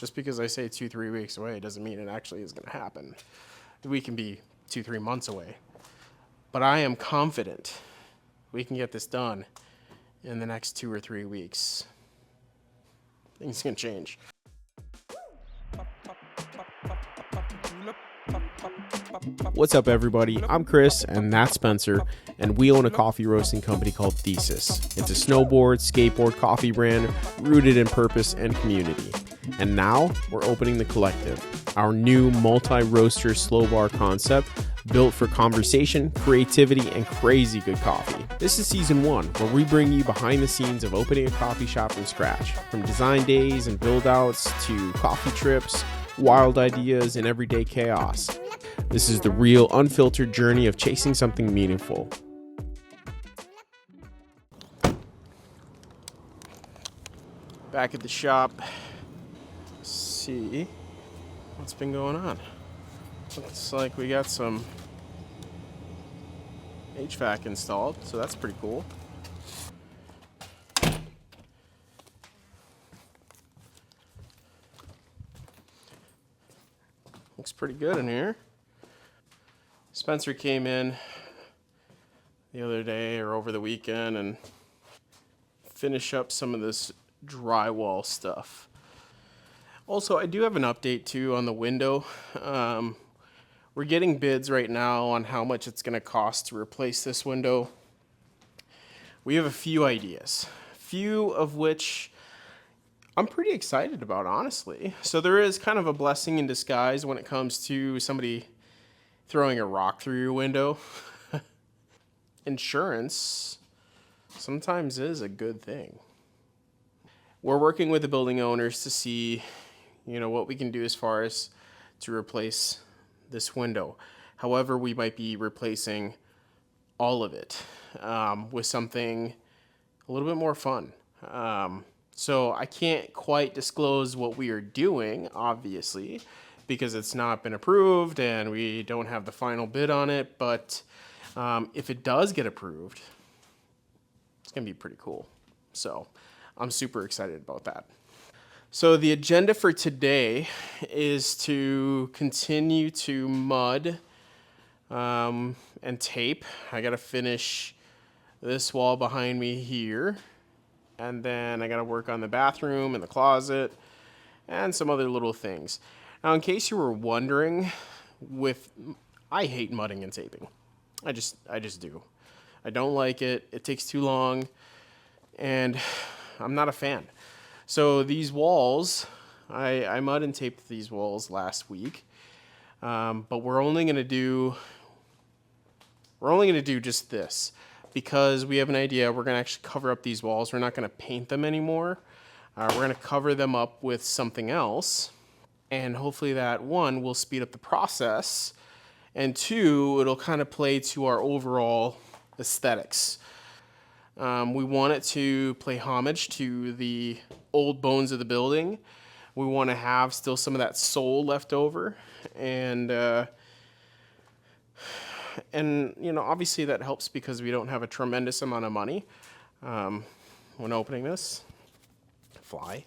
Just because I say 2-3 weeks away doesn't mean it actually is going to happen. We can be 2-3 months away. But I am confident we can get this done in the next 2 or 3 weeks. Things can change. What's up, everybody? I'm Chris, and that's Spencer, and we own a coffee roasting company called Thesis. It's a snowboard, skateboard coffee brand rooted in purpose and community. And now we're opening The Collective, our new multi-roaster slow bar concept built for conversation, creativity, and crazy good coffee. This is season 1, where we bring you behind the scenes of opening a coffee shop from scratch, from design days and build-outs to coffee trips, wild ideas, and everyday chaos. This is the real, unfiltered journey of chasing something meaningful. Back at the shop, see what's been going on. Looks like we got some HVAC installed, so that's pretty cool. Looks pretty good in here. Spencer came in the other day or over the weekend and finished up some of this drywall stuff. Also, I do have an update too on the window. We're getting bids right now on how much it's going to cost to replace this window. We have a few ideas, few of which I'm pretty excited about, honestly. So there is kind of a blessing in disguise when it comes to somebody throwing a rock through your window. Insurance sometimes is a good thing. We're working with the building owners to see, what we can do as far as to replace this window. However, we might be replacing all of it with something a little bit more fun. So I can't quite disclose what we are doing, obviously, because it's not been approved and we don't have the final bid on it. But if it does get approved, it's going to be pretty cool. So I'm super excited about that. So the agenda for today is to continue to mud and tape. I got to finish this wall behind me here. And then I got to work on the bathroom and the closet and some other little things. Now, in case you were wondering, I hate mudding and taping. I just do. I don't like it. It takes too long, and I'm not a fan. So these walls, I mud and taped these walls last week, but we're only gonna do just this because we have an idea. We're gonna actually cover up these walls. We're not gonna paint them anymore. We're gonna cover them up with something else. And hopefully that, 1, will speed up the process, and 2, it'll kind of play to our overall aesthetics. We want it to play homage to the old bones of the building. We want to have still some of that soul left over. And obviously that helps because we don't have a tremendous amount of money when opening this. Fly.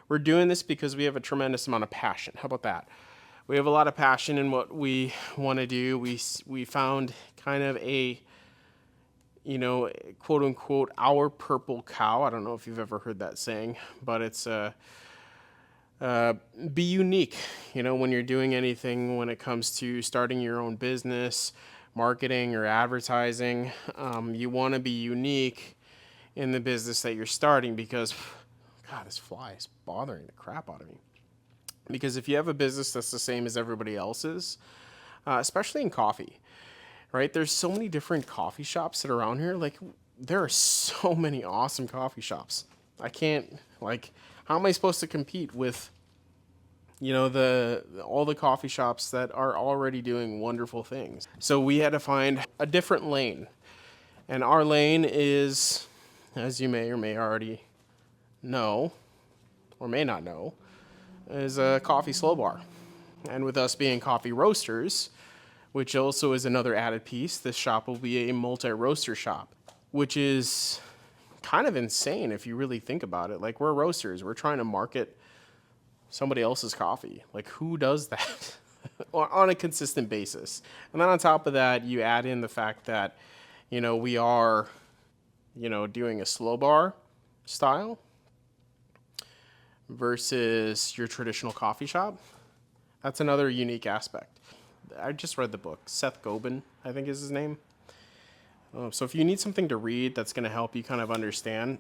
We're doing this because we have a tremendous amount of passion. How about that? We have a lot of passion in what we want to do. We found kind of a, quote unquote, our purple cow. I don't know if you've ever heard that saying, but it's be unique, when you're doing anything when it comes to starting your own business, marketing or advertising. You want to be unique in the business that you're starting because God, this fly is bothering the crap out of me. Because if you have a business that's the same as everybody else's, especially in coffee, right? There's so many different coffee shops that are around here. Like, there are so many awesome coffee shops. I can't, how am I supposed to compete with, all the coffee shops that are already doing wonderful things? So we had to find a different lane. And our lane is, as you may or may already know, or may not know, is a coffee slow bar. And with us being coffee roasters, which also is another added piece, this shop will be a multi-roaster shop, which is kind of insane if you really think about it. Like, we're roasters. We're trying to market somebody else's coffee. Like, who does that on a consistent basis? And then on top of that, you add in the fact that, we are, doing a slow bar style versus your traditional coffee shop. That's another unique aspect. I just read the book. Seth Godin, I think is his name. So if you need something to read that's going to help you kind of understand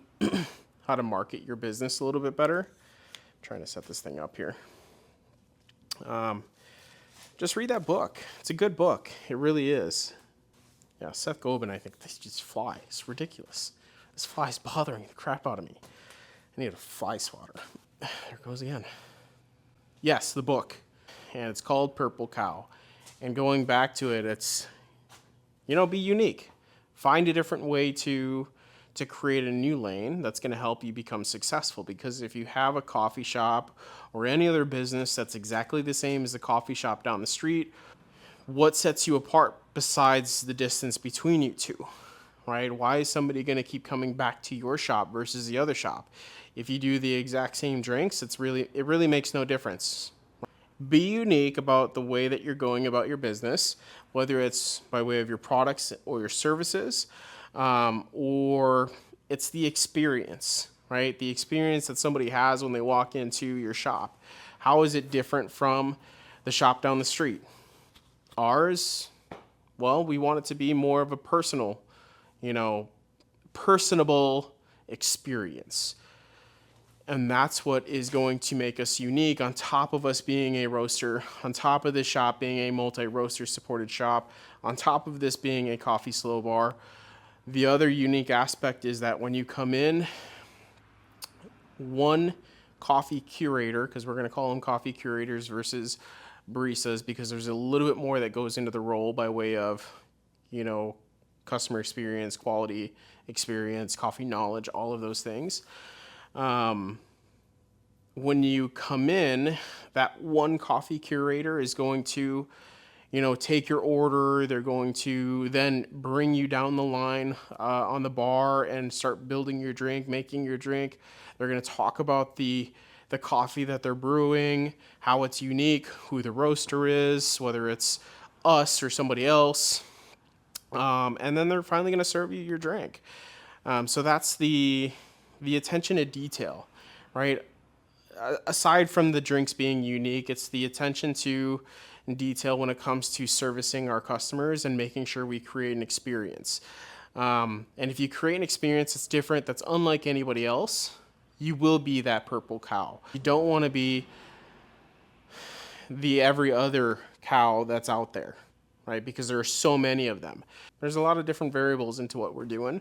how to market your business a little bit better, I'm trying to set this thing up here. Just read that book. It's a good book. It really is. Yeah, Seth Godin, I think, this just fly. It's ridiculous. This fly's bothering the crap out of me. I need a fly swatter. There it goes again. Yes, the book. And it's called Purple Cow. And going back to it, it's, be unique. Find a different way to create a new lane that's going to help you become successful. Because if you have a coffee shop or any other business that's exactly the same as the coffee shop down the street, what sets you apart besides the distance between you two, right? Why is somebody going to keep coming back to your shop versus the other shop? If you do the exact same drinks, it really makes no difference. Be unique about the way that you're going about your business, whether it's by way of your products or your services, or it's the experience, right? The experience that somebody has when they walk into your shop. How is it different from the shop down the street? Ours, well, we want it to be more of a personable experience. And that's what is going to make us unique, on top of us being a roaster, on top of this shop being a multi-roaster supported shop, on top of this being a coffee slow bar. The other unique aspect is that when you come in, one coffee curator, because we're going to call them coffee curators versus baristas, because there's a little bit more that goes into the role by way of, customer experience, quality experience, coffee knowledge, all of those things. When you come in, that one coffee curator is going to, take your order. They're going to then bring you down the line on the bar and start building your drink, making your drink. They're going to talk about the coffee that they're brewing, how it's unique, who the roaster is, whether it's us or somebody else. And then they're finally going to serve you your drink. So that's the attention to detail, right? Aside from the drinks being unique, it's the attention to detail when it comes to servicing our customers and making sure we create an experience. And if you create an experience that's different, that's unlike anybody else, you will be that purple cow. You don't want to be the every other cow that's out there, right? Because there are so many of them. There's a lot of different variables into what we're doing.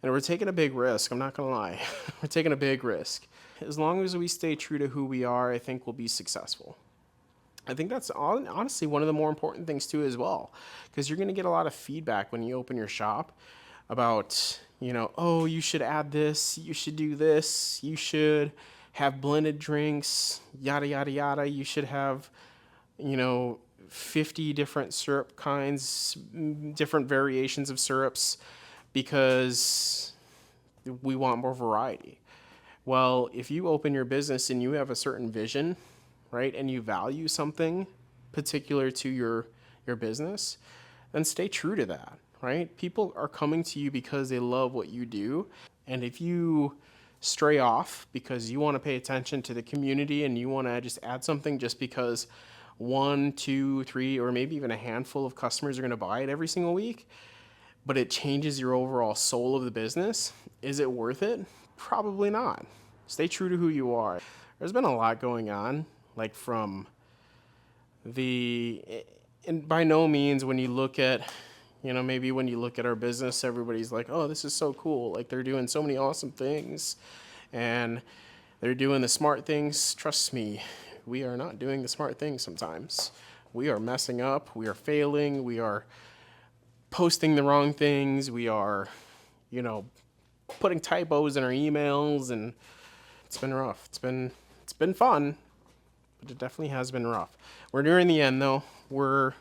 And we're taking a big risk. I'm not going to lie. We're taking a big risk. As long as we stay true to who we are, I think we'll be successful. I think that's honestly one of the more important things too as well, because you're going to get a lot of feedback when you open your shop about, oh, you should add this, you should do this, you should have blended drinks, yada, yada, yada. You should have, 50 different syrup kinds, different variations of syrups, because we want more variety. Well, if you open your business and you have a certain vision, right, and you value something particular to your business, then stay true to that, right? People are coming to you because they love what you do. And if you stray off because you want to pay attention to the community and you want to just add something just because 1, 2, 3, or maybe even a handful of customers are going to buy it every single week, but it changes your overall soul of the business, is it worth it? Probably not. Stay true to who you are. There's been a lot going on, like from and by no means when you look at, maybe when you look at our business, everybody's like, oh, this is so cool. Like, they're doing so many awesome things and they're doing the smart things. Trust me, we are not doing the smart things sometimes. We are messing up. We are failing. We are posting the wrong things. We are, putting typos in our emails, and it's been rough. It's been fun, but it definitely has been rough. We're nearing the end though. We're,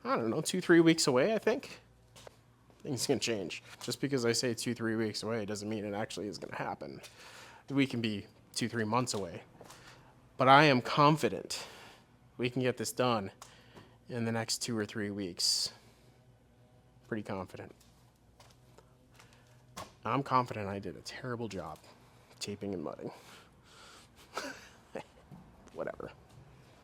2-3 weeks away, I think. Things can change. Just because I say 2-3 weeks away doesn't mean it actually is going to happen. We can be 2-3 months away. But I am confident we can get this done in the next 2 or 3 weeks. Pretty confident. I'm confident I did a terrible job taping and mudding. Whatever.